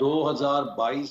2022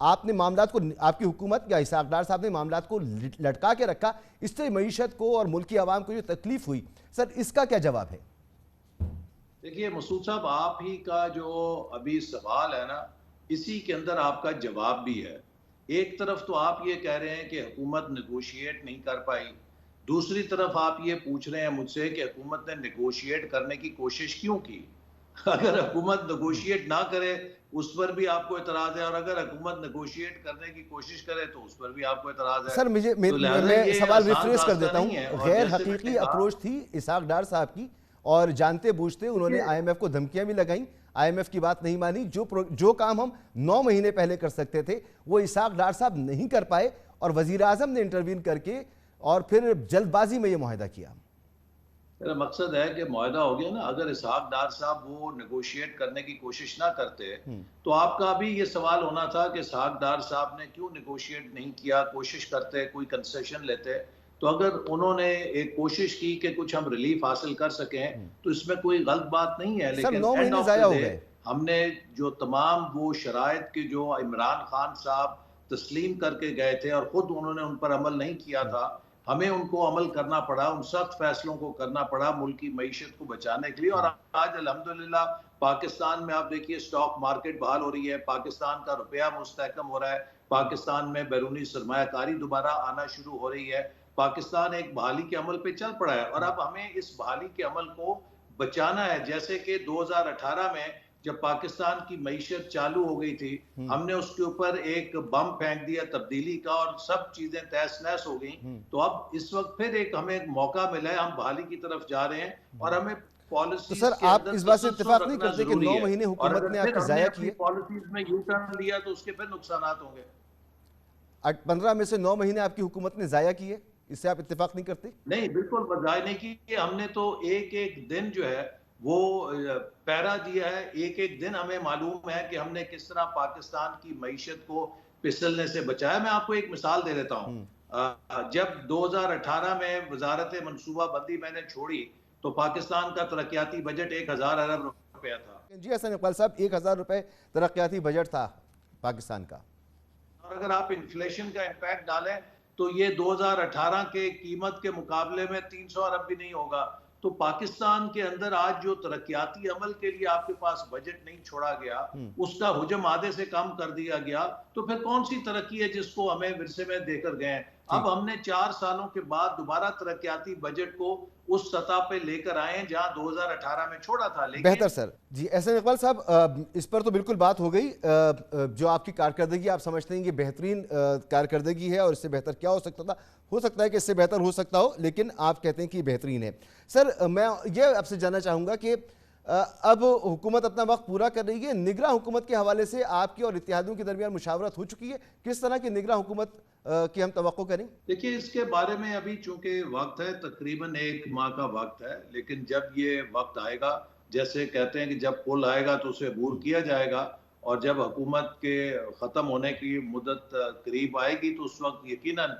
آپ نے معاملات کو، آپ کی حکومت یا اسحاق ڈار صاحب نے معاملات کو لٹکا کے رکھا، اس سے معیشت کو اور ملکی عوام کو جو تکلیف ہوئی، سر اس کا کیا جواب ہے؟ دیکھیے مسعود صاحب، آپ ہی کا جو ابھی سوال ہے نا، اسی کے اندر آپ کا جواب بھی ہے۔ ایک طرف تو آپ یہ کہہ رہے ہیں کہ حکومت نیگوشیٹ نہیں کر پائی، دوسری طرف آپ یہ پوچھ رہے ہیں مجھ سے کہ حکومت نے نیگوشیٹ کرنے کی کوشش کیوں کی؟ اگر حکومت نیگوشیٹ نہ کرے اس پر بھی آپ کو اعتراض ہے، اور اگر حکومت نیگوشیٹ کرنے کی کوشش کرے تو اس پر بھی آپ کو اعتراض ہے۔ سر تو لہٰذا میں یہ سوال آسان ریفریز کر راستہ دیتا ہوں، نہیں ہے، اور غیر جیسے میں نے حقیقی کہا، اپروچ تھی اسحاق ڈار صاحب کی، اور جانتے بوجھتے انہوں نے آئی ایم ایف کو دھمکیاں بھی لگائیں، آئی ایم ایف کی بات نہیں مانی، جو کام ہم 9 مہینے پہلے کر سکتے تھے وہ اسحاق ڈار صاحب نہیں کر پائے، اور وزیر اعظم نے انٹروین کر کے اور پھر جلد بازی میں یہ معاہدہ کیا۔ میرا مقصد ہے کہ معاہدہ ہو گیا نا، اگر اسحاق ڈار صاحب وہ نیگوشیٹ کرنے کی کوشش نہ کرتے تو آپ کا بھی یہ سوال ہونا تھا کہ اسحاق ڈار صاحب نے کیوں نیگوشیٹ نہیں کیا، کوشش کرتے، کوئی کنسیشن لیتے۔ تو اگر انہوں نے ایک کوشش کی کہ کچھ ہم ریلیف حاصل کر سکیں تو اس میں کوئی غلط بات نہیں ہے، سر لیکن 9 اینڈ مہینے آف ضائع دا ہو ڈے گئے۔ ہم نے جو تمام وہ شرائط کے جو عمران خان صاحب تسلیم کر کے گئے تھے اور خود انہوں نے ان پر عمل نہیں کیا تھا، ہمیں ان کو عمل کرنا پڑا، ان سخت فیصلوں کو کرنا پڑا ملک کی معیشت کو بچانے کے لیے۔ اور آج الحمدللہ پاکستان میں آپ دیکھیے سٹاک مارکیٹ بحال ہو رہی ہے، پاکستان کا روپیہ مستحکم ہو رہا ہے، پاکستان میں بیرونی سرمایہ کاری دوبارہ آنا شروع ہو رہی ہے، پاکستان ایک بحالی کے عمل پہ چل پڑا ہے، اور اب ہمیں اس بحالی کے عمل کو بچانا ہے۔ جیسے کہ 2018 میں جب پاکستان کی معیشت چالو ہو گئی تھی، ہم نے اس کے اوپر ایک بم پھینک دیا تبدیلی کا، اور سب چیزیں تہس نہس ہو گئیں۔ تو اب اس وقت پھر ہمیں ایک موقع ملا ہے، ہم بحالی کی طرف جا رہے ہیں، اور ہمیں تو پالیسیز سر کے آپ اندر اس بات سے تسلسل اتفاق نہیں رکھنا کرتے کہ ضروری 9 ہے، مہینے اور حکومت اگر نے آپ پھر کے ہم نے ضائع اپنی کیے، پالیسیز میں یو ٹرن لیا تو اس کے پھر نقصانات ہوں گے۔ 15 میں سے 9 مہینے آپ کی حکومت نے ضائع کیے، اس سے آپ اتفاق نہیں کرتے؟ نہیں، بالکل بجائے نہیں کی، ہم نے تو ایک ایک دن جو ہے وہ پیرا دیا ہے، ایک ایک دن ہمیں معلوم ہے کہ ہم نے کس طرح پاکستان کی معیشت کو پسلنے سے بچایا۔ میں آپ کو ایک مثال دے دیتا ہوں۔ جب 2018 میں وزارت منصوبہ بندی میں نے چھوڑی تو پاکستان کا ترقیاتی بجٹ 1000 ارب روپیہ تھا۔ جی حسن اقبال صاحب، 1000 روپے ترقیاتی بجٹ تھا پاکستان کا، اور اگر آپ انفلیشن کا امپیکٹ ڈالیں تو یہ 2018 کے قیمت کے مقابلے میں 300 ارب بھی نہیں ہوگا۔ تو پاکستان کے اندر آج جو ترقیاتی عمل کے لیے آپ کے پاس بجٹ نہیں چھوڑا گیا، اس کا حجم آدھے سے کم کر دیا گیا، تو پھر کون سی ترقی ہے جس کو ہمیں ورثے میں دے کر گئے ہیں؟ اب ہم نے 4 سالوں کے بعد دوبارہ ترقیاتی بجٹ کو اس سطح پہ لے کر آئے ہیں جہاں 2018 میں چھوڑا تھا۔ لیکن بہتر سر جی احسن اقبال صاحب، اس پر تو بالکل بات ہو گئی، جو آپ کی کارکردگی آپ سمجھتے ہیں کہ بہترین کارکردگی ہے، اور اس سے بہتر کیا ہو سکتا تھا، ہو سکتا ہے کہ اس سے بہتر ہو سکتا ہو، لیکن آپ کہتے ہیں کہ بہترین ہے۔ سر میں یہ آپ سے جاننا چاہوں گا کہ اب حکومت اپنا وقت پورا کر رہی ہے، نگراں حکومت کے حوالے سے آپ کی اور اتحادیوں کے درمیان مشاورت ہو چکی ہے، کس طرح کی نگراں حکومت کی ہم توقع کریں؟ دیکھیے اس کے بارے میں ابھی چونکہ وقت ہے، تقریباً 1 ماہ کا وقت ہے، لیکن جب یہ وقت آئے گا، جیسے کہتے ہیں کہ جب پل آئے گا تو اسے عبور کیا جائے گا، اور جب حکومت کے ختم ہونے کی مدت قریب آئے گی تو اس وقت یقیناً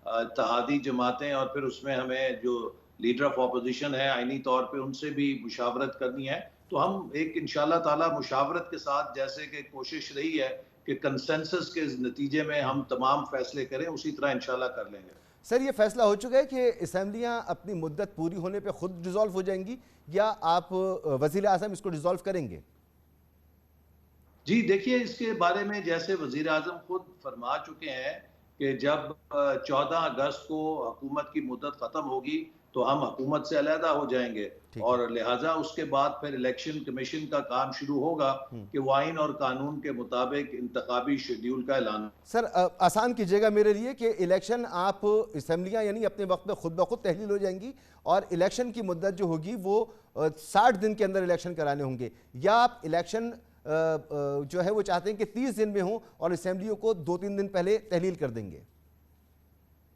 اتحادی جماعتیں اور پھر اس میں ہمیں جو لیڈر آف اپوزیشن ہے آئینی طور پہ ان سے بھی مشاورت کرنی ہے، تو ہم ایک انشاءاللہ تعالی مشاورت کے ساتھ، جیسے کہ کوشش رہی ہے کہ کنسنسس کے نتیجے میں ہم تمام فیصلے کریں، اسی طرح انشاءاللہ کر لیں گے۔ سر یہ فیصلہ ہو چکا ہے کہ اسمبلیاں اپنی مدت پوری ہونے پہ خود ڈیزالو ہو جائیں گی، یا آپ وزیر اعظم اس کو ڈیزالو کریں گے؟ جی دیکھیے اس کے بارے میں جیسے وزیر اعظم خود فرما چکے ہیں کہ جب 14 اگست کو حکومت کی مدت ختم ہوگی تو ہم حکومت سے علیحدہ ہو جائیں گے، اور لہٰذا اس کے بعد پھر الیکشن کمیشن کا کام شروع ہوگا کہ وہ آئین اور قانون کے مطابق انتخابی شیڈیول کا اعلان۔ سر آسان کیجیے گا میرے لیے کہ الیکشن آپ اسمبلیاں یعنی اپنے وقت میں خود بخود تحلیل ہو جائیں گی، اور الیکشن کی مدت جو ہوگی وہ 60 دن کے اندر الیکشن کرانے ہوں گے، یا آپ الیکشن جو ہے وہ چاہتے ہیں کہ 30 دن میں ہوں اور اسمبلیوں کو 2-3 دن پہلے تحلیل کر دیں گے؟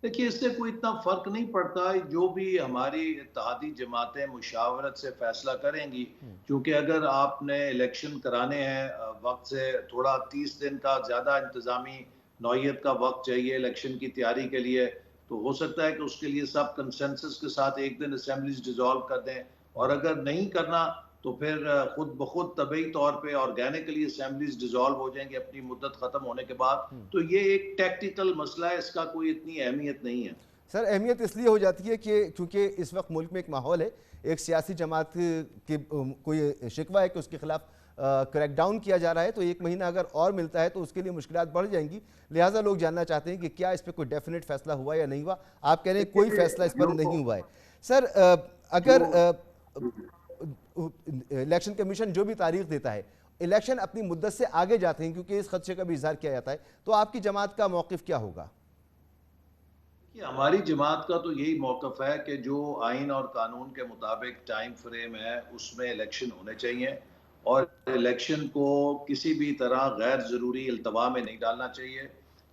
دیکھیے اس سے کوئی اتنا فرق نہیں پڑتا، جو بھی ہماری اتحادی جماعتیں مشاورت سے فیصلہ کریں گی، کیونکہ اگر آپ نے الیکشن کرانے ہیں وقت سے تھوڑا 30 دن کا زیادہ انتظامی نوعیت کا وقت چاہیے الیکشن کی تیاری کے لیے، تو ہو سکتا ہے کہ اس کے لیے سب کنسنسس کے ساتھ ایک دن اسمبلیز ڈیزالو کر دیں، اور اگر نہیں کرنا تو پھر خود بخود طبعی طور پہ آرگینکلی اسمبلیز ڈیزالو ہو جائیں گے اپنی مدت ختم ہونے کے بعد. تو یہ ایک ٹیکٹیکل مسئلہ ہے, اس کا کوئی اتنی اہمیت نہیں ہے. سر اہمیت اس لیے ہو جاتی ہے کہ چونکہ اس وقت ملک میں ایک ماحول ہے, ایک سیاسی جماعت کی کوئی شکوہ ہے کہ اس کے خلاف کریک ڈاؤن کیا جا رہا ہے, تو 1 مہینہ اگر اور ملتا ہے تو اس کے لیے مشکلات بڑھ جائیں گی, لہٰذا لوگ جاننا چاہتے ہیں کہ کیا اس پہ کوئی ڈیفینیٹ فیصلہ ہوا یا نہیں ہوا. آپ کہہ رہے ہیں کوئی فیصلہ اس پر نہیں ہوا ہے. سر اگر الیکشن کمیشن جو بھی تاریخ دیتا ہے, الیکشن اپنی مدت سے آگے جاتے ہیں کیونکہ اس خدشے کا بھی اظہار کیا جاتا ہے, تو آپ کی جماعت کا موقف کیا ہوگا؟ ہماری جماعت کا تو یہی موقف ہے کہ جو آئین اور قانون کے مطابق ٹائم فریم ہے اس میں الیکشن ہونے چاہیے, اور الیکشن کو کسی بھی طرح غیر ضروری التوا میں نہیں ڈالنا چاہیے,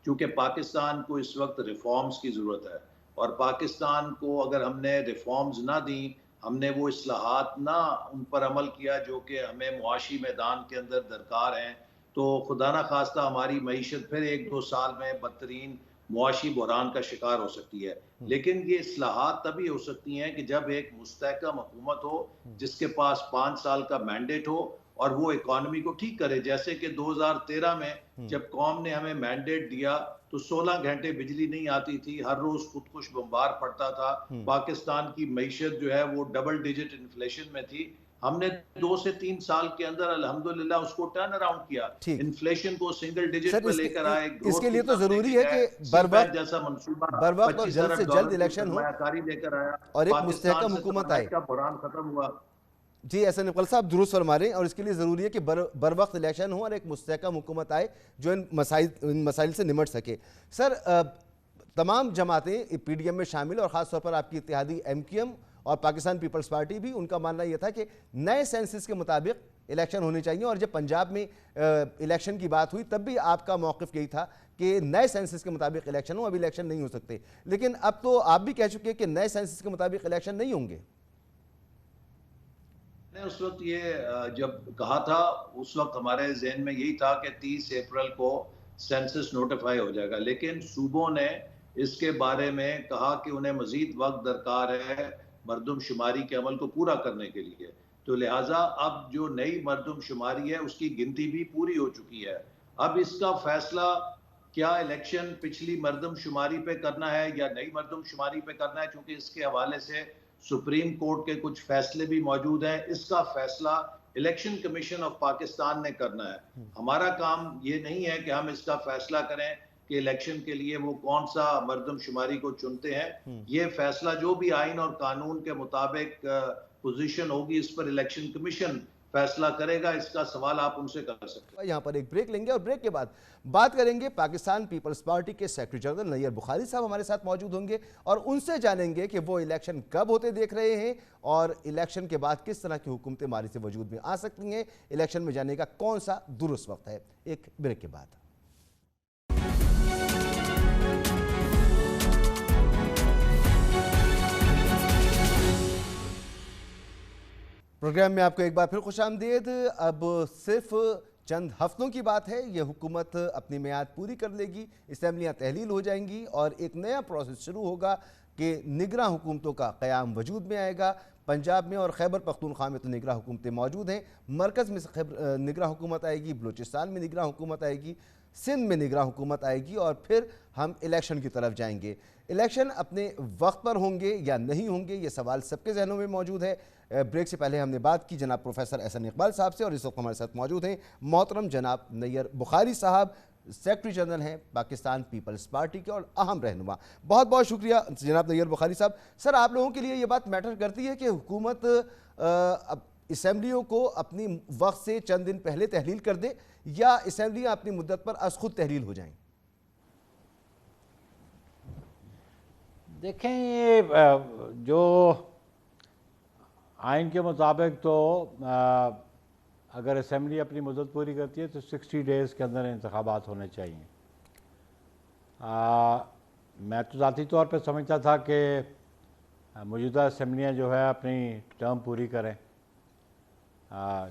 کیونکہ پاکستان کو اس وقت ریفارمز کی ضرورت ہے, اور پاکستان کو اگر ہم نے ریفارمز نہ دیں, ہم نے وہ اصلاحات نہ ان پر عمل کیا جو کہ ہمیں معاشی میدان کے اندر درکار ہیں, تو خدا نہ خواستہ ہماری معیشت پھر 1-2 سال میں بدترین معاشی بحران کا شکار ہو سکتی ہے. لیکن یہ اصلاحات تبھی ہو سکتی ہیں کہ جب ایک مستحکم حکومت ہو جس کے پاس 5 سال کا مینڈیٹ ہو اور وہ اکانومی کو ٹھیک کرے. جیسے کہ 2013 میں جب قوم نے ہمیں مینڈیٹ دیا تو 16 گھنٹے بجلی نہیں آتی تھی, ہر روز خودکش بمبار پڑتا تھا, پاکستان کی معیشت جو ہے وہ ڈبل ڈیجٹ انفلیشن میں تھی. ہم نے 2 سے 3 سال کے اندر الحمدللہ اس کو ٹرن اراؤنڈ کیا, انفلیشن کو سنگل ڈیجٹ پہ لے کر آئے, اس کے لیے تو ضروری ہے کہ جیسا منصوبہ 25 ارب ڈالر کی سرمایہ کاری لے کر آیا اور ایک مستحکم حکومت آئے, کا بحران ختم ہوا. جی احسن اقبال صاحب درست فرما رہے ہیں, اور اس کے لیے ضروری ہے کہ بر وقت الیکشن ہو اور ایک مستحکم حکومت آئے جو ان مسائل سے نمٹ سکے. سر تمام جماعتیں پی ڈی ایم میں شامل, اور خاص طور پر آپ کی اتحادی ایم کیو ایم اور پاکستان پیپلز پارٹی بھی, ان کا ماننا یہ تھا کہ نئے سینسس کے مطابق الیکشن ہونے چاہیے, اور جب پنجاب میں الیکشن کی بات ہوئی تب بھی آپ کا موقف یہی تھا کہ نئے سینسس کے مطابق الیکشن ہو, ابھی الیکشن نہیں ہو سکتے. لیکن اب تو آپ بھی کہہ چکے کہ نئے سینسس کے مطابق الیکشن نہیں ہوں گے. میں نے اس وقت یہ جب کہا تھا, اس وقت ہمارے ذہن میں یہی تھا کہ 30 اپریل کو سینسس نوٹیفائی ہو جائے گا, لیکن صوبوں نے اس کے بارے میں کہا کہ انہیں مزید وقت درکار ہے مردم شماری کے عمل کو پورا کرنے کے لیے, تو لہٰذا اب جو نئی مردم شماری ہے اس کی گنتی بھی پوری ہو چکی ہے. اب اس کا فیصلہ کیا الیکشن پچھلی مردم شماری پہ کرنا ہے یا نئی مردم شماری پہ کرنا ہے, چونکہ اس کے حوالے سے سپریم کورٹ کے کچھ فیصلے بھی موجود ہیں, اس کا فیصلہ الیکشن کمیشن آف پاکستان نے کرنا ہے. ہمارا کام یہ نہیں ہے کہ ہم اس کا فیصلہ کریں کہ الیکشن کے لیے وہ کون سا مردم شماری کو چنتے ہیں. یہ فیصلہ جو بھی آئین اور قانون کے مطابق پوزیشن ہوگی اس پر الیکشن کمیشن فیصلہ کرے گا. اس کا سوال آپ ان سے کر سکتے ہیں. یہاں پر ایک بریک لیں گے اور بریک کے بعد بات کریں گے. پاکستان پیپلز پارٹی کے سیکرٹری جنرل نیئر بخاری صاحب ہمارے ساتھ موجود ہوں گے, اور ان سے جانیں گے کہ وہ الیکشن کب ہوتے دیکھ رہے ہیں, اور الیکشن کے بعد کس طرح کی حکومتیں ماضی سے وجود میں آ سکتی ہیں, الیکشن میں جانے کا کون سا درست وقت ہے. ایک بریک کے بعد. پروگرام میں آپ کو ایک بار پھر خوش آمدید. اب صرف چند ہفتوں کی بات ہے, یہ حکومت اپنی میعاد پوری کر لے گی, اسمبلیاں تحلیل ہو جائیں گی, اور ایک نیا پروسیس شروع ہوگا کہ نگراں حکومتوں کا قیام وجود میں آئے گا. پنجاب میں اور خیبر پختونخوا میں تو نگراں حکومتیں موجود ہیں, مرکز میں نگراں حکومت آئے گی, بلوچستان میں نگراں حکومت آئے گی, سندھ میں نگراں حکومت آئے گی, اور پھر ہم الیکشن کی طرف جائیں گے. الیکشن اپنے وقت پر ہوں گے یا نہیں ہوں گے, یہ سوال سب کے ذہنوں میں موجود ہے. بریک سے پہلے ہم نے بات کی جناب پروفیسر احسن اقبال صاحب سے, اور اس وقت ہمارے ساتھ موجود ہیں محترم جناب نیئر بخاری صاحب, سیکرٹری جنرل ہیں پاکستان پیپلز پارٹی کے اور اہم رہنما. بہت بہت شکریہ جناب نیئر بخاری صاحب. سر آپ لوگوں کے لیے یہ بات میٹر کرتی ہے کہ حکومت اسمبلیوں کو اپنی وقت سے چند دن پہلے تحلیل کر دے, یا اسمبلیاں اپنی مدت پر از خود تحلیل ہو جائیں؟ دیکھیں, یہ جو آئین کے مطابق تو اگر اسمبلی اپنی مدت پوری کرتی ہے تو 60 ڈیز کے اندر انتخابات ہونے چاہیے. میں تو ذاتی طور پہ سمجھتا تھا کہ موجودہ اسمبلیاں جو ہے اپنی ٹرم پوری کریں,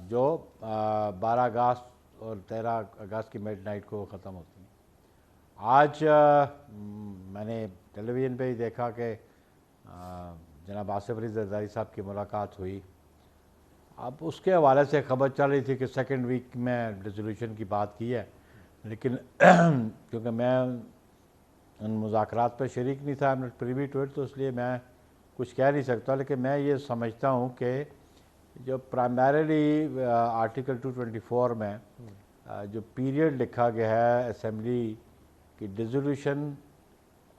جو 12 اگست اور 13 اگست کی میڈ نائٹ کو ختم ہوتی ہیں. آج میں نے ٹیلی ویژن پہ ہی دیکھا کہ جناب آصف علی زرداری صاحب کی ملاقات ہوئی, اب اس کے حوالے سے خبر چل رہی تھی کہ سیکنڈ ویک میں ریزولوشن کی بات کی ہے، لیکن کیونکہ میں ان مذاکرات پہ شریک نہیں تھا، پریوی ٹو اٹ، تو اس لیے میں کچھ کہہ نہیں سکتا، لیکن میں یہ سمجھتا ہوں کہ جو پرائمریلی آرٹیکل 224 میں جو پیریڈ لکھا گیا ہے اسمبلی کی ڈیزولوشن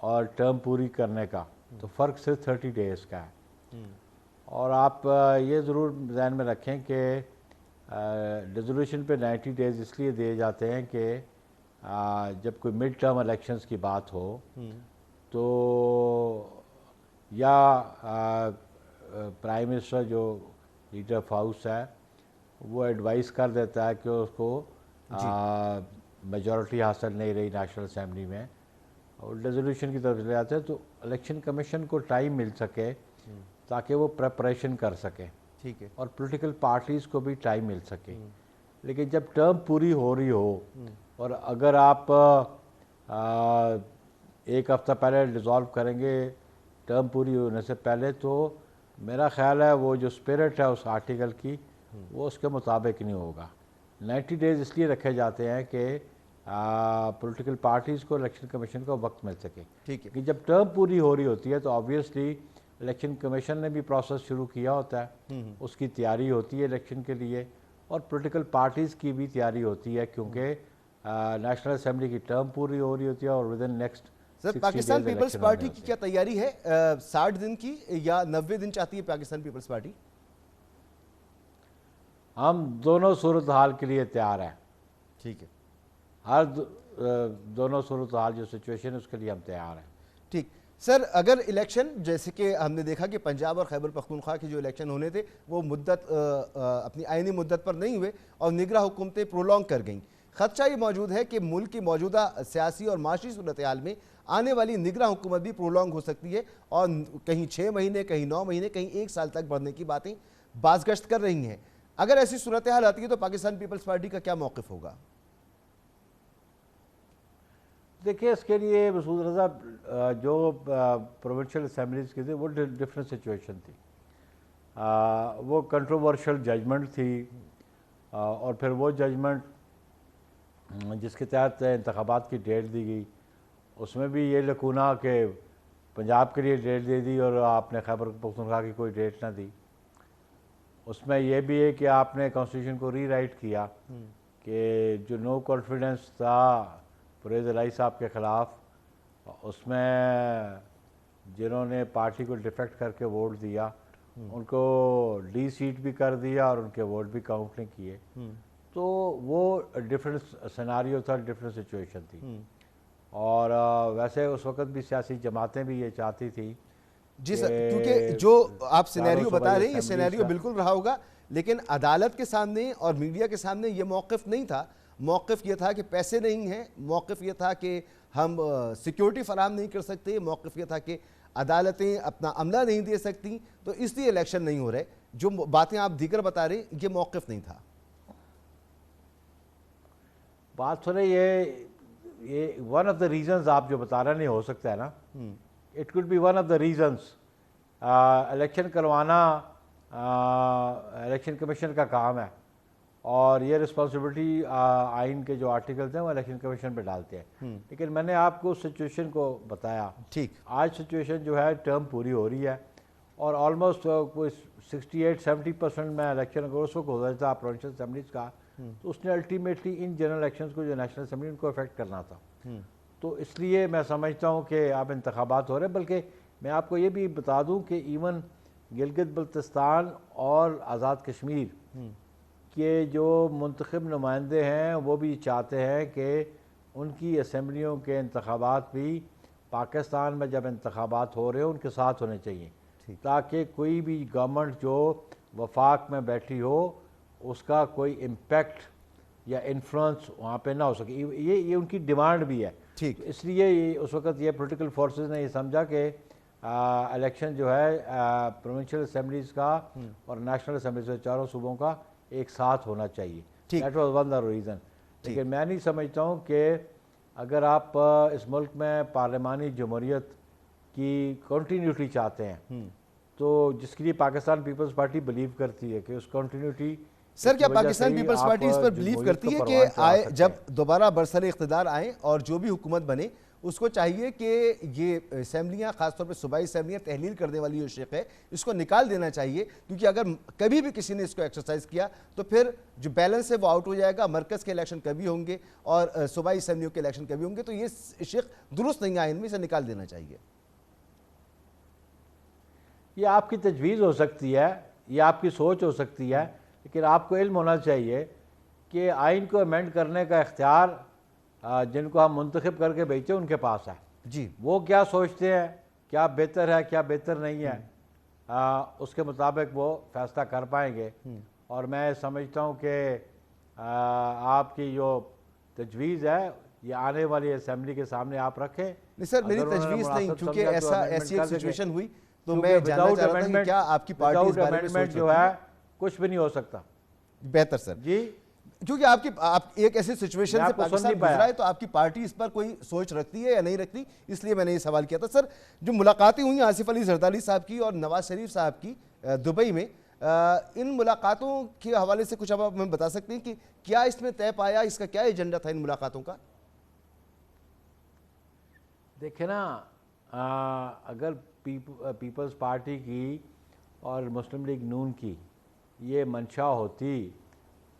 اور ٹرم پوری کرنے کا، تو فرق صرف 30 ڈیز کا ہے۔ اور آپ یہ ضرور ذہن میں رکھیں کہ ڈیزولوشن پہ 90 ڈیز اس لیے دیے جاتے ہیں کہ جب کوئی مڈ ٹرم الیکشنز کی بات ہو تو یا پرائم منسٹر جو لیڈر آف ہاؤس ہے وہ ایڈوائز کر دیتا ہے کہ اس کو میجورٹی حاصل نہیں رہی نیشنل اسمبلی میں اور ڈیزولوشن کی طرف لے جاتے ہیں، تو الیکشن کمیشن کو ٹائم مل سکے تاکہ وہ پریپریشن کر سکے، ٹھیک ہے، اور پولیٹیکل پارٹیز کو بھی ٹائم مل سکے۔ لیکن جب ٹرم پوری ہو رہی ہو اور اگر آپ ایک ہفتہ پہلے ڈیزالو کریں گے ٹرم پوری ہونے سے پہلے، تو میرا خیال ہے وہ جو اسپرٹ ہے اس آرٹیکل کی وہ اس کے مطابق نہیں ہوگا۔ 90 ڈیز اس لیے رکھے جاتے ہیں کہ پولیٹیکل پارٹیز کو الیکشن کمیشن کو وقت مل سکے، ٹھیک ہے، کہ جب ٹرم پوری ہو رہی ہوتی ہے تو آبویسلی الیکشن کمیشن نے بھی پروسیس شروع کیا ہوتا ہے، اس کی تیاری ہوتی ہے الیکشن کے لیے، اور پولیٹیکل پارٹیز کی بھی تیاری ہوتی ہے، کیونکہ نیشنل اسمبلی کی ٹرم پوری ہو رہی ہوتی ہے اور within next sir Pakistan Peoples party کی کیا تیاری ہے 60 دن کی یا 90 دن چاہتی ہے پاکستان پیپلز پارٹی؟ ہم دونوں صورتحال کے لیے تیار ہیں، ٹھیک ہے، ہر دونوں صورتحال جو سچویشن ہے اس کے لیے ہم تیار ہیں۔ ٹھیک سر، اگر الیکشن جیسے کہ ہم نے دیکھا کہ پنجاب اور خیبر پختونخوا کے جو الیکشن ہونے تھے وہ مدت اپنی آئینی مدت پر نہیں ہوئے اور نگراں حکومتیں پرولونگ کر گئیں، خدشہ یہ موجود ہے کہ ملک کی موجودہ سیاسی اور معاشی صورتحال میں آنے والی نگراں حکومت بھی پرولونگ ہو سکتی ہے اور کہیں 6 مہینے، کہیں 9 مہینے، کہیں 1 سال تک بڑھنے کی باتیں بازگشت کر رہی ہیں۔ اگر ایسی صورتحال آتی ہے تو پاکستان پیپلز پارٹی کا کیا موقف ہوگا؟ دیکھیے اس کے لیے مسعود رضا جو پروونشل اسمبلیز کی تھی وہ ڈفرینٹ سچویشن تھی، وہ کنٹروورشل ججمنٹ تھی، اور پھر وہ ججمنٹ جس کے تحت انتخابات کی ڈیٹ دی گئی اس میں بھی یہ لکونہ کہ پنجاب کے لیے ڈیٹ دے دی اور آپ نے خیبر پختونخوا کی کوئی ڈیٹ نہ دی۔ اس میں یہ بھی ہے کہ آپ نے کانسٹیٹیوشن کو ری رائٹ کیا کہ جو نو کانفیڈنس تھا پرویز الہی صاحب کے خلاف، اس میں جنہوں نے پارٹی کو ڈیفیکٹ کر کے ووٹ دیا ان کو ڈی سیٹ بھی کر دیا اور ان کے ووٹ بھی کاؤنٹ نہیں کیے، تو وہ ڈفرینٹ سیناریو تھا، ڈفرینٹ سچویشن تھی۔ اور ویسے اس وقت بھی سیاسی جماعتیں بھی یہ چاہتی تھی جی سر، کیونکہ جو آپ سینیریو بتا رہے ہیں یہ سینیریو بالکل رہا ہوگا، لیکن عدالت کے سامنے اور میڈیا کے سامنے یہ موقف نہیں تھا، موقف یہ تھا کہ پیسے نہیں ہیں، موقف یہ تھا کہ ہم سیکیورٹی فراہم نہیں کر سکتے، موقف یہ تھا کہ عدالتیں اپنا عملہ نہیں دے سکتی، تو اس لیے الیکشن نہیں ہو رہے۔ جو باتیں آپ دیگر بتا رہے ہیں یہ موقف نہیں تھا۔ بات سنیں، یہ ون آف دا ریزنز آپ جو بتا رہے ہیں نہیں ہو سکتا ہے نا، it could be one of the reasons. Election کروانا الیکشن کمیشن کا کام ہے اور یہ رسپانسبلٹی آئین کے جو آرٹیکلز ہیں وہ الیکشن کمیشن پہ ڈالتے ہیں، لیکن میں نے آپ کو سچویشن کو بتایا۔ ٹھیک، آج سچویشن جو ہے ٹرم پوری ہو رہی ہے اور آلموسٹ کوئی 68-70% میں الیکشن اگر اس وقت ہوتا تھا پروونشل اسمبلیز کا تو اس نے الٹیمیٹلی ان جنرل الیکشنز کو جو نیشنل اسمبلی ان کو افیکٹ کرنا تھا، تو اس لیے میں سمجھتا ہوں کہ اب انتخابات ہو رہے ہیں۔ بلکہ میں آپ کو یہ بھی بتا دوں کہ ایون گلگت بلتستان اور آزاد کشمیر کے جو منتخب نمائندے ہیں وہ بھی چاہتے ہیں کہ ان کی اسمبلیوں کے انتخابات بھی پاکستان میں جب انتخابات ہو رہے ہیں ان کے ساتھ ہونے چاہیے، تاکہ کوئی بھی گورنمنٹ جو وفاق میں بیٹھی ہو اس کا کوئی امپیکٹ یا انفلوئنس وہاں پہ نہ ہو سکے۔ یہ ان کی ڈیمانڈ بھی ہے، ٹھیک، اس لیے اس وقت یہ پولیٹیکل فورسز نے یہ سمجھا کہ الیکشن جو ہے پروونشل اسمبلیز کا اور نیشنل اسمبلیز چاروں صوبوں کا ایک ساتھ ہونا چاہیے۔ That was one the reason. لیکن میں نہیں سمجھتا ہوں کہ اگر آپ اس ملک میں پارلیمانی جمہوریت کی کنٹینیوٹی چاہتے ہیں تو جس کے لیے پاکستان پیپلز پارٹی بلیو کرتی ہے کہ اس کنٹینیوٹی. سر کیا پاکستان پیپلز پارٹی اس پر بلیو کرتی ہے کہ جب دوبارہ برسر اقتدار آئیں اور جو بھی حکومت بنے اس کو چاہیے کہ یہ اسمبلیاں خاص طور پہ صوبائی اسمبلیاں تحلیل کرنے والی جو شق ہے اس کو نکال دینا چاہیے, کیونکہ اگر کبھی بھی کسی نے اس کو ایکسرسائز کیا تو پھر جو بیلنس ہے وہ آؤٹ ہو جائے گا, مرکز کے الیکشن کبھی ہوں گے اور صوبائی اسمبلیوں کے الیکشن کبھی ہوں گے, تو یہ شق درست نہیں آئین میں, اسے نکال دینا چاہیے. یہ آپ کی تجویز ہو سکتی ہے, یہ آپ کی سوچ ہو سکتی ہے, لیکن آپ کو علم ہونا چاہیے کہ آئین کو امینڈ کرنے کا اختیار جن کو ہم منتخب کر کے بھیجتے ہیں ان کے پاس ہے. جی, وہ کیا سوچتے ہیں, کیا بہتر ہے کیا بہتر نہیں ہے, اس کے مطابق وہ فیصلہ کر پائیں گے. اور میں سمجھتا ہوں کہ آپ کی جو تجویز ہے یہ آنے والی اسمبلی کے سامنے آپ رکھیں. نہیں سر, میری تجویز نہیں, کیونکہ ایسی ایک سچویشن ہوئی تو میں جاننا چاہ رہا تھا کہ کیا آپ کی پارٹی اس بارے میں سوچ جو ہے کچھ بھی نہیں ہو سکتا. بہتر سر جی, کیونکہ آپ ایک ایسی سچویشن سے پاکستان گزرا ہے تو آپ کی پارٹی اس پر کوئی سوچ رکھتی ہے یا نہیں رکھتی, اس لیے میں نے یہ سوال کیا تھا. سر جو ملاقاتیں ہوئی آصف علی زرداری صاحب کی اور نواز شریف صاحب کی دبئی میں, ان ملاقاتوں کے حوالے سے کچھ اب آپ ہمیں بتا سکتے ہیں کہ کیا اس میں طے پایا, اس کا کیا ایجنڈا تھا ان ملاقاتوں کا؟ دیکھیں نا, اگر پیپلز پارٹی کی اور مسلم لیگ نون کی یہ منشا ہوتی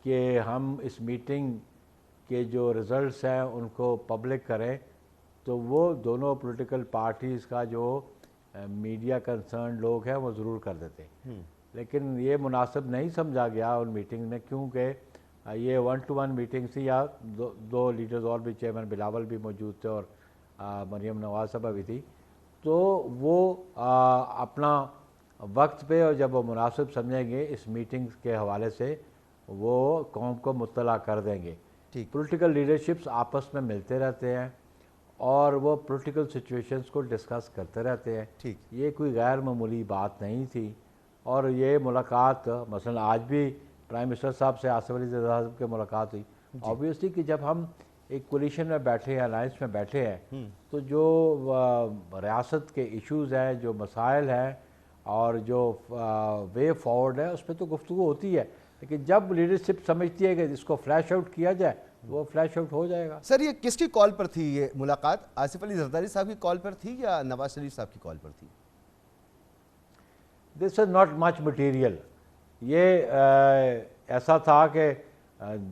کہ ہم اس میٹنگ کے جو رزلٹس ہیں ان کو پبلک کریں, تو وہ دونوں پولیٹیکل پارٹیز کا جو میڈیا کنسرن لوگ ہیں وہ ضرور کر دیتے. لیکن یہ مناسب نہیں سمجھا گیا ان میٹنگ میں, کیونکہ یہ 1-to-1 میٹنگ تھی, یا دو لیڈرز اور بھی, چیئرمین بلاول بھی موجود تھے اور مریم نواز صاحبہ بھی تھی. تو وہ اپنا وقت پہ اور جب وہ مناسب سمجھیں گے اس میٹنگ کے حوالے سے وہ قوم کو مطلع کر دیں گے. پولیٹیکل لیڈرشپس آپس میں ملتے رہتے ہیں اور وہ پولیٹیکل سچویشنز کو ڈسکس کرتے رہتے ہیں. یہ کوئی غیر معمولی بات نہیں تھی. اور یہ ملاقات مثلا آج بھی پرائم منسٹر صاحب سے آصف علی زرداری صاحب کی ملاقات ہوئی. آبویسلی کہ جب ہم ایک کولیشن میں بیٹھے ہیں, الائنس میں بیٹھے ہیں, تو جو ریاست کے ایشوز ہیں, جو مسائل ہیں اور جو وے فارورڈ ہے اس پہ تو گفتگو ہوتی ہے. لیکن جب لیڈرشپ سمجھتی ہے کہ اس کو فلیش آؤٹ کیا جائے وہ فلیش آؤٹ ہو جائے گا. سر یہ کس کی کال پر تھی یہ ملاقات, آصف علی زرداری صاحب کی کال پر تھی یا نواز شریف صاحب کی کال پر تھی؟ دس از ناٹ مچ مٹیریل. یہ ایسا تھا کہ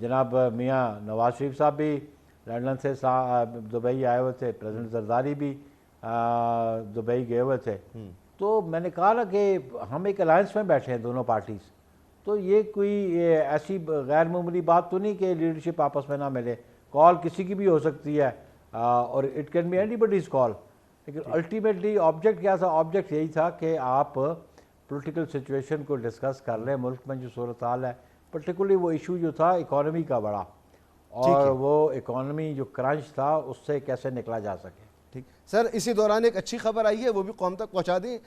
جناب میاں نواز شریف صاحب بھی لندن سے دبئی آئے ہوئے تھے, پریزیڈنٹ زرداری بھی دبئی گئے ہوئے تھے. تو میں نے کہا نا کہ ہم ایک الائنس میں بیٹھے ہیں دونوں پارٹیز, تو یہ کوئی ایسی غیر معمولی بات تو نہیں کہ لیڈرشپ آپس میں نہ ملے. کال کسی کی بھی ہو سکتی ہے اور it can be anybody's call. لیکن الٹیمیٹلی آبجیکٹ کیا تھا؟ آبجیکٹ یہی تھا کہ آپ پولیٹیکل سچویشن کو ڈسکس کر لیں, ملک میں جو صورتحال ہے, پرٹیکولرلی وہ ایشو جو تھا اکانومی کا بڑا, اور وہ اکانومی جو کرنچ تھا اس سے کیسے نکلا جا سکے. ٹھیک سر, اسی دوران ایک اچھی خبر آئی ہے, وہ بھی قوم تک پہنچا دیں.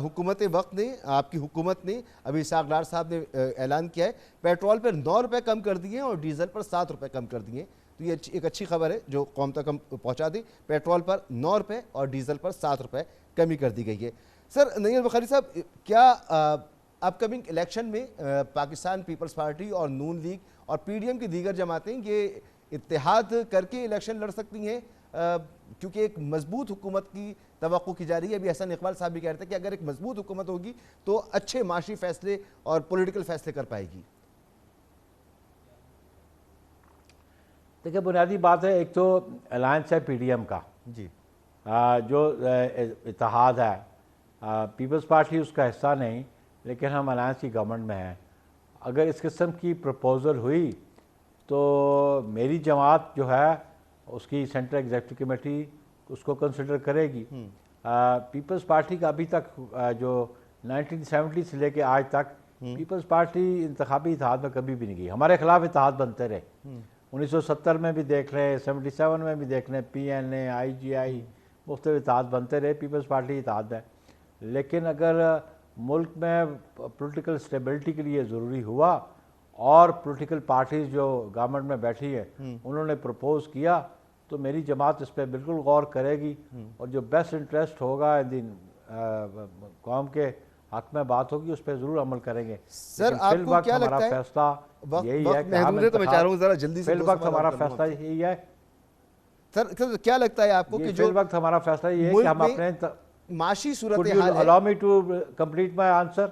حکومت وقت نے, آپ کی حکومت نے, ابھی اسحاق ڈار صاحب نے اعلان کیا ہے پیٹرول پر 9 روپے کم کر دیے اور ڈیزل پر 7 روپے کم کر دیے. تو یہ ایک اچھی خبر ہے جو قوم تک ہم پہنچا دیں. پیٹرول پر 9 روپے اور ڈیزل پر 7 روپے کمی کر دی گئی ہے. سر نعیم البخاری صاحب, کیا اپ کمنگ الیکشن میں پاکستان پیپلز پارٹی اور نون لیگ اور پی ڈی ایم کی دیگر جماعتیں یہ اتحاد کر کے الیکشن لڑ سکتی ہیں؟ کیونکہ ایک مضبوط حکومت کی توقع کی جا رہی ہے. ابھی احسن اقبال صاحب بھی کہہ رہے تھے کہ اگر ایک مضبوط حکومت ہوگی تو اچھے معاشی فیصلے اور پولیٹیکل فیصلے کر پائے گی. دیکھیں بنیادی بات ہے, ایک تو الائنس ہے پی ڈی ایم کا, جی, جو اتحاد ہے. پیپلز پارٹی اس کا حصہ نہیں, لیکن ہم الائنس کی گورنمنٹ میں ہیں. اگر اس قسم کی پروپوزل ہوئی تو میری جماعت جو ہے اس کی سینٹرل ایگزیکٹو کمیٹی اس کو کنسیڈر کرے گی. پیپلز پارٹی کا ابھی تک جو 1970 سے لے کے آج تک پیپلز پارٹی انتخابی اتحاد میں کبھی بھی نہیں گئی. ہمارے خلاف اتحاد بنتے رہے, 1970 میں بھی دیکھ لیں, 77 میں بھی دیکھ لیں, پی این اے, آئی جی آئی, مختلف اتحاد بنتے رہے. پیپلز پارٹی اتحاد ہے. لیکن اگر ملک میں پولیٹیکل اسٹیبلٹی کے لیے ضروری ہوا اور پولیٹیکل پارٹیز جو گورنمنٹ میں بیٹھی ہے انہوں نے پروپوز کیا تو میری جماعت اس پہ بالکل غور کرے گی, اور جو بیسٹ انٹرسٹ ہوگا قوم کے حق میں بات ہوگی اس پہ ضرور عمل کریں گے. سر فی الوقت ہمارا فیصلہ یہی ہے کہ ہم تو میں چاہ رہا ہوں ذرا جلدی سے فی الوقت ہمارا فیصلہ یہی ہے. سر کیا لگتا ہے آپ کو کہ فی الوقت ہمارا فیصلہ یہ ہے کہ ہم اپنے معاشی صورتحال ہے. allow me to complete my answer.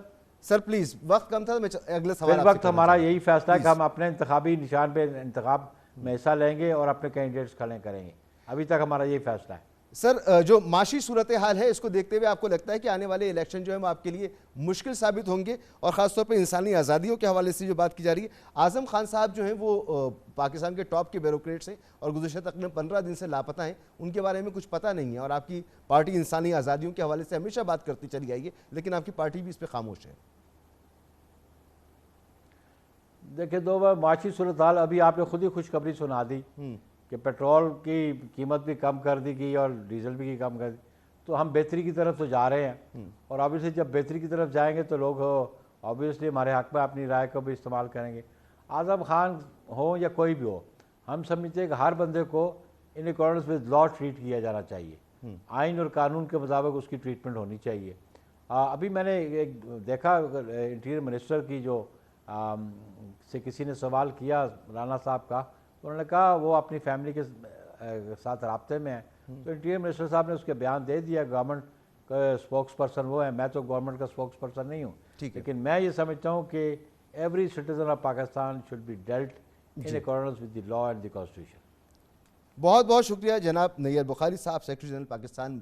Sir please وقت کم تھا میں اگلے فی سوال الوقت ہمارا یہی فیصلہ ہے کہ ہم اپنے انتخابی نشان پہ انتخاب میں حصہ لیں گے اور اپنے کینڈیڈیٹس کھڑے کریں گے. ابھی تک ہمارا یہی فیصلہ ہے. سر جو معاشی صورتحال ہے اس کو دیکھتے ہوئے آپ کو لگتا ہے کہ آنے والے الیکشن جو ہے وہ آپ کے لیے مشکل ثابت ہوں گے، اور خاص طور پہ انسانی آزادیوں کے حوالے سے جو بات کی جا رہی ہے؟ اعظم خان صاحب جو ہیں وہ پاکستان کے ٹاپ کے بیوروکریٹس ہیں اور گزشتہ تقریباً 15 دن سے لاپتہ ہیں، ان کے بارے میں کچھ پتہ نہیں ہے، اور آپ کی پارٹی انسانی آزادیوں کے حوالے سے ہمیشہ بات کرتی چلی آئی ہے، لیکن آپ کی پارٹی بھی اس پہ خاموش ہے. دیکھیں دو بار معاشی صورتحال ابھی آپ نے خود ہی خوشخبری سنا دی کہ پیٹرول کی قیمت بھی کم کر دی گئی اور ڈیزل بھی کم کر دی. تو ہم بہتری کی طرف تو جا رہے ہیں، اور آبویسلی جب بہتری کی طرف جائیں گے تو لوگ آبویسلی ہمارے حق میں اپنی رائے کو بھی استعمال کریں گے. اعظم خان ہو یا کوئی بھی ہو، ہم سمجھتے ہیں کہ ہر بندے کو in accordance with law treat کیا جانا چاہیے. آئین اور قانون کے مطابق اس کی ٹریٹمنٹ ہونی چاہیے. ابھی میں نے ایک دیکھا انٹیریئر منسٹر کی جو سے کسی نے سوال کیا رانا صاحب کا، انہوں نے کہا وہ اپنی فیملی کے ساتھ رابطے میں ہیں. تو انٹیریئر منسٹر صاحب نے اس کے بیان دے دیا. گورنمنٹ کا اسپوکس پرسن وہ ہے، میں تو گورنمنٹ کا اسپوکس پرسن نہیں ہوں، لیکن میں یہ سمجھتا ہوں کہ every citizen of Pakistan should be dealt in accordance with the law and the constitution. بہت بہت شکریہ جناب نیئر بخاری صاحب، secretary general Pakistan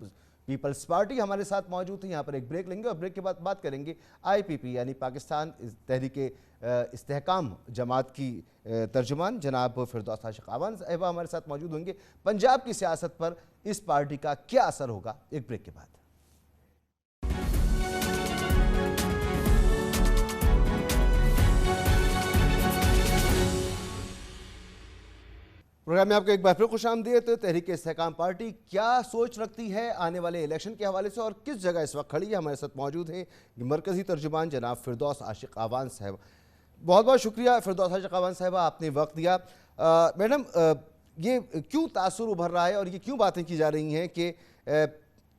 Peoples Party ہمارے ساتھ موجود ہیں. یہاں پر ایک بریک لیں گے اور بریک کے بعد بات کریں گے IPP یعنی پاکستان تحریک استحکام جماعت کی ترجمان جناب فردوس عاشق اعوان صاحبہ ہمارے ساتھ موجود ہوں گے. پنجاب کی سیاست پر اس پارٹی کا کیا اثر ہوگا، ایک بریک کے بعد. پروگرام میں آپ کو ایک بار پھر خوش آمدید. تحریک استحکام پارٹی کیا سوچ رکھتی ہے آنے والے الیکشن کے حوالے سے اور کس جگہ اس وقت کھڑی ہے؟ ہمارے ساتھ موجود ہیں مرکزی ترجمان جناب فردوس عاشق اعوان صاحب. بہت بہت شکریہ فردوس عاشق اعوان صاحبہ، آپ نے وقت دیا. میڈم یہ کیوں تاثر ابھر رہا ہے اور یہ کیوں باتیں کی جا رہی ہیں کہ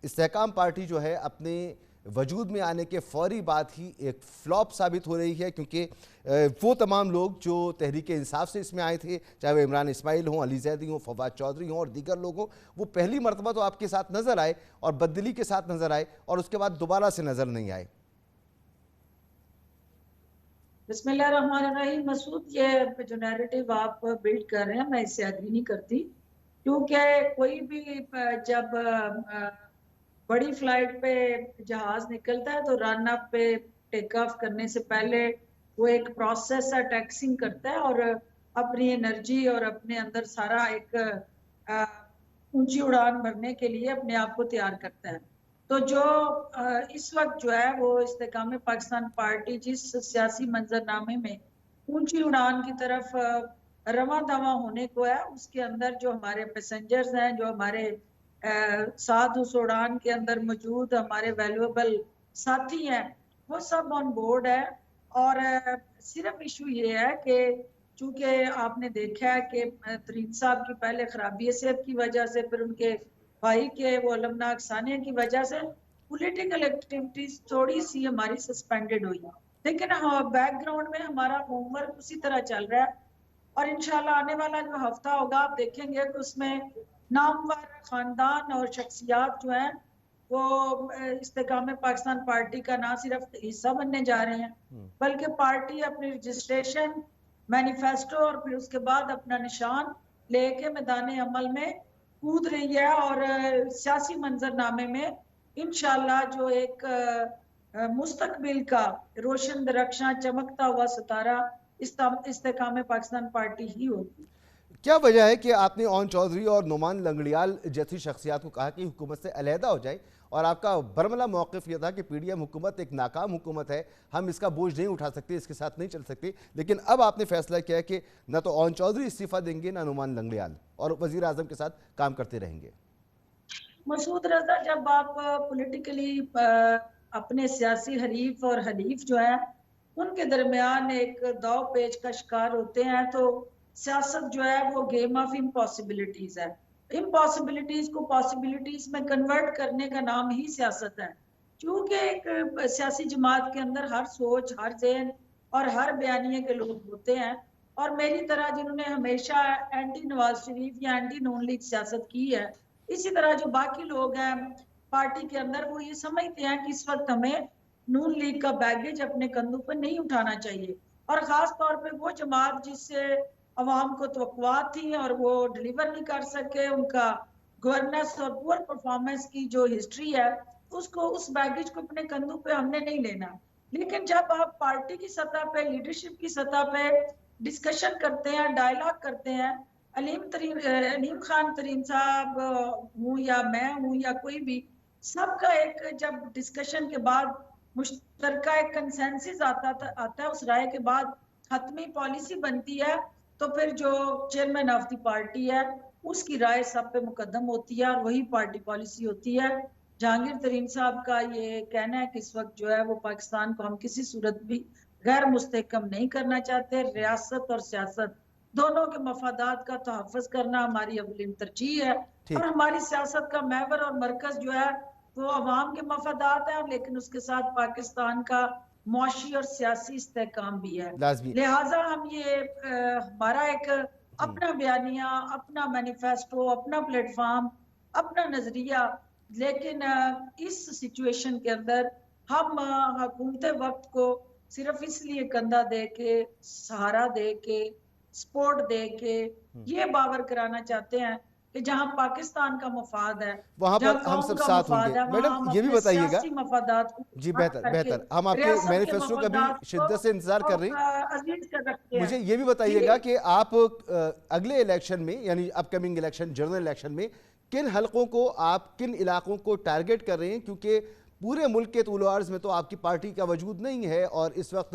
استحکام پارٹی جو ہے اپنے وجود میں آنے کے فوری بعد ہی ایک فلاپ ثابت ہو رہی ہے، کیونکہ وہ تمام لوگ جو تحریک انصاف سے اس میں آئے تھے، چاہے وہ عمران اسماعیل ہوں، علی زیدی ہوں، فواد چودھری ہوں اور دیگر لوگ ہوں، وہ پہلی مرتبہ تو آپ کے ساتھ نظر آئے اور بددلی کے ساتھ نظر آئے اور اس کے بعد دوبارہ سے نظر نہیں آئے. بسم اللہ الرحمن الرحیم. مسعود، یہ جو نیریٹو آپ بلڈ کر رہے ہیں میں اس سے ایگری نہیں کرتی، کیونکہ کوئی بھی جب بڑی فلائٹ پہ جہاز نکلتا ہے تو رن اپ پہ ٹیک آف کرنے سے پہلے وہ ایک پروسیس ہے، ٹیکسنگ کرتا ہے اور اپنی انرجی اور اپنے اندر سارا ایک اونچی اڑان بھرنے کے لیے اپنے آپ کو تیار کرتا ہے. تو جو اس وقت جو ہے وہ استحکام پاکستان پارٹی جس سیاسی منظرنامے میں اونچی اڑان کی طرف رواں دواں ہونے کو ہے، اس کے اندر جو ہمارے پیسنجرز ہیں، جو ہمارے ساتھ اس اڑان کے اندر موجود ہمارے ویلیویبل ساتھی ہیں، وہ سب آن بورڈ ہے. اور صرف ایشو یہ ہے کہ چونکہ آپ نے دیکھا ہے کہ ترین صاحب کی پہلے خرابی صحت کی وجہ سے، پھر ان کے بھائی کے وہ المناک ثانیہ کی وجہ سے پولیٹیکل ایکٹیویٹیز تھوڑی سی ہماری سسپینڈڈ ہوئی، لیکن بیک گراؤنڈ میں ہمارا ہوم ورک اسی طرح چل رہا ہے. اور انشاءاللہ آنے والا جو ہفتہ ہوگا آپ دیکھیں گے کہ اس میں نامور خاندان اور شخصیات جو ہیں وہ استحکام پاکستان پارٹی کا نہ صرف حصہ بننے جا رہے ہیں، بلکہ پارٹی اپنی رجسٹریشن، مینیفیسٹو اور پھر اس کے بعد اپنا نشان لے کے میدان عمل میں کود رہی ہے. اور سیاسی منظرنامے میں انشاءاللہ جو ایک مستقبل کا روشن درخشاں چمکتا ہوا ستارہ استحکام پاکستان پارٹی ہی ہوگی. کیا وجہ ہے کہ آپ نے اون چودھری اور نعمان لنگڑیال جیسی شخصیات کو کہا کہ حکومت سے علیحدہ ہو جائے، اور آپ کا برملا موقف یہ تھا کہ PDM حکومت ایک ناکام حکومت ہے، ہم اس کا بوجھ نہیں اٹھا سکتے، اس کے ساتھ نہیں چل سکتے، لیکن اب آپ نے فیصلہ کیا کہ نہ تو اون چودھری استعفیٰ دیں گے نہ نعمان لنگڑیال، اور وزیر اعظم کے ساتھ کام کرتے رہیں گے؟ مسعود رضا، جب آپ پولیٹیکلی اپنے سیاسی حریف اور حلیف جو ہیں ان کے درمیان ایک داؤ پیچ کا شکار ہوتے ہیں تو سیاست جو ہے وہ گیم آف امپاسبلٹیز ہے. امپاسبلٹیز کو پاسبلٹیز میں کنورٹ کرنے کا نام ہی سیاست ہے. چونکہ ایک سیاسی جماعت کے اندر ہر سوچ، ہر ذہن اور ہر بیانیے کے لوگ ہوتے ہیں، اور میری طرح جنہوں نے ہمیشہ اینٹی نواز شریف یا اینٹی نون لیگ سیاست کی ہے، اسی طرح جو باقی لوگ ہیں پارٹی کے اندر، وہ یہ سمجھتے ہیں کہ اس وقت ہمیں نون لیگ کا بیگیج اپنے کندھوں پر نہیں اٹھانا چاہیے، اور خاص طور پہ وہ جماعت جس سے عوام کو توقعات تھیں اور وہ ڈیلیور نہیں کر سکے، ان کا گورننس اور پور پرفارمنس کی جو ہسٹری ہے، اس بیگیج کو اپنے کندھوں پہ ہم نے نہیں لینا۔ لیکن جب آپ پارٹی کی سطح پہ، لیڈرشپ کی سطح پہ ڈسکشن کرتے ہیں، ڈائلاگ کرتے ہیں، علیم خان ترین صاحب ہوں یا میں ہوں یا کوئی بھی، سب کا ایک جب ڈسکشن کے بعد مشترکہ ایک کنسنسس آتا ہے، اس رائے کے بعد حتمی پالیسی بنتی ہے، تو پھر جو چیئرمین آف دی پارٹی ہے اس کی رائے سب پہ مقدم ہوتی ہے اور وہی پارٹی پالیسی ہوتی ہے۔ جہانگیر ترین صاحب کا یہ کہنا ہے کہ اس وقت جو ہے وہ پاکستان کو ہم کسی صورت بھی غیر مستحکم نہیں کرنا چاہتے، ریاست اور سیاست دونوں کے مفادات کا تحفظ کرنا ہماری اولین ترجیح ہے، اور ہماری سیاست کا محور اور مرکز جو ہے وہ عوام کے مفادات ہیں، لیکن اس کے ساتھ پاکستان کا معاشی اور سیاسی استحکام بھی ہے۔ لہٰذا ہم یہ ہمارا ایک اپنا بیانیہ، اپنا مینیفیسٹو، اپنا پلیٹ فارم، اپنا نظریہ، لیکن اس سچویشن کے اندر ہم حکومت وقت کو صرف اس لیے کندھا دے کے، سہارا دے کے، سپورٹ دے کے یہ باور کرانا چاہتے ہیں کہ جہاں پاکستان کا مفاد ہے، وہاں پر ہم سب ساتھ ہوں گے۔ میڈم یہ بھی بتائیے گا، جی بہتر، ہم آپ کے مینیفیسٹو کا بھی شدت سے انتظار کر رہے ہیں۔ مجھے یہ بھی بتائیے گا کہ آپ اگلے الیکشن میں، یعنی اپ کمنگ الیکشن، جنرل الیکشن میں کن حلقوں کو آپ، کن علاقوں کو ٹارگٹ کر رہے ہیں؟ کیونکہ پورے ملک کے طول و عرض میں تو آپ کی پارٹی کا وجود نہیں ہے، اور اس وقت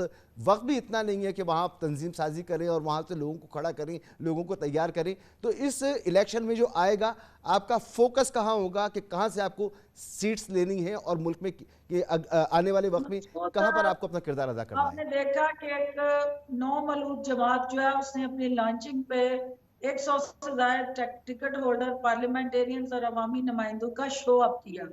بھی اتنا نہیں ہے کہ وہاں آپ تنظیم سازی کریں اور وہاں سے لوگوں کو کھڑا کریں، لوگوں کو تیار کریں۔ تو اس الیکشن میں جو آئے گا، آپ کا فوکس کہاں ہوگا کہ کہاں سے آپ کو سیٹس لینی ہیں، اور ملک میں آنے والے وقت میں کہاں پر آپ کو اپنا کردار ادا کرنا ہے؟ آپ نے دیکھا کہ ایک نو ملوک جماعت جو ہے اس نے اپنی لانچنگ پہ 100 سے زائد ٹکٹ ہولڈر، پارلیمنٹیرینز اور عوامی نمائندوں کا شو اپ کیا۔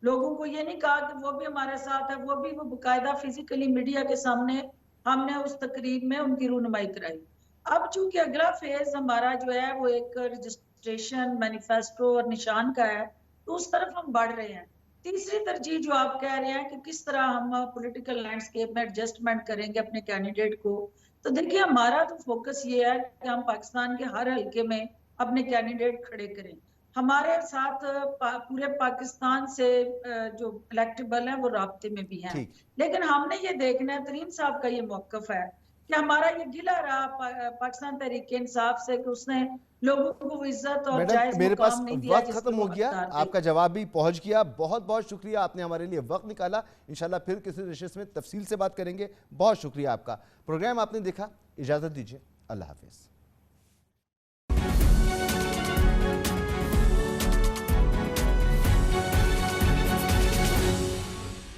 لوگوں کو یہ نہیں کہا کہ وہ بھی ہمارے ساتھ ہے، وہ باقاعدہ فزیکلی میڈیا کے سامنے ہم نے اس تقریب میں ان کی رونمائی کرائی۔ اب چونکہ اگلا فیز ہمارا جو ہے وہ ایک رجسٹریشن، مینیفیسٹو اور نشان کا ہے، تو اس طرف ہم بڑھ رہے ہیں۔ تیسری ترجیح جو آپ کہہ رہے ہیں کہ کس طرح ہم پولیٹیکل لینڈسکیپ میں ایڈجسٹمنٹ کریں گے اپنے کینڈیڈیٹ کو، تو دیکھیے ہمارا تو فوکس یہ ہے کہ ہم پاکستان کے ہر حلقے میں اپنے کینڈیڈیٹ کھڑے کریں۔ ہمارے ساتھ پورے پاکستان سے جو الیکٹیبل ہیں وہ رابطے میں بھی ہیں، لیکن ہم نے یہ دیکھنا ہے، ترین صاحب کا یہ موقف ہے کہ ہمارا یہ گلہ رہا پاکستان تحریک انصاف سے کہ اس نے لوگوں کو عزت اور جائز مقام نہیں دیا۔ وقت ختم ہو گیا، آپ کا جواب بھی پہنچ گیا۔ بہت بہت شکریہ، آپ نے ہمارے لیے وقت نکالا۔ انشاءاللہ پھر کسی نشست میں تفصیل سے بات کریں گے۔ بہت شکریہ آپ کا۔ پروگرام آپ نے دیکھا، اجازت دیجیے، اللہ حافظ۔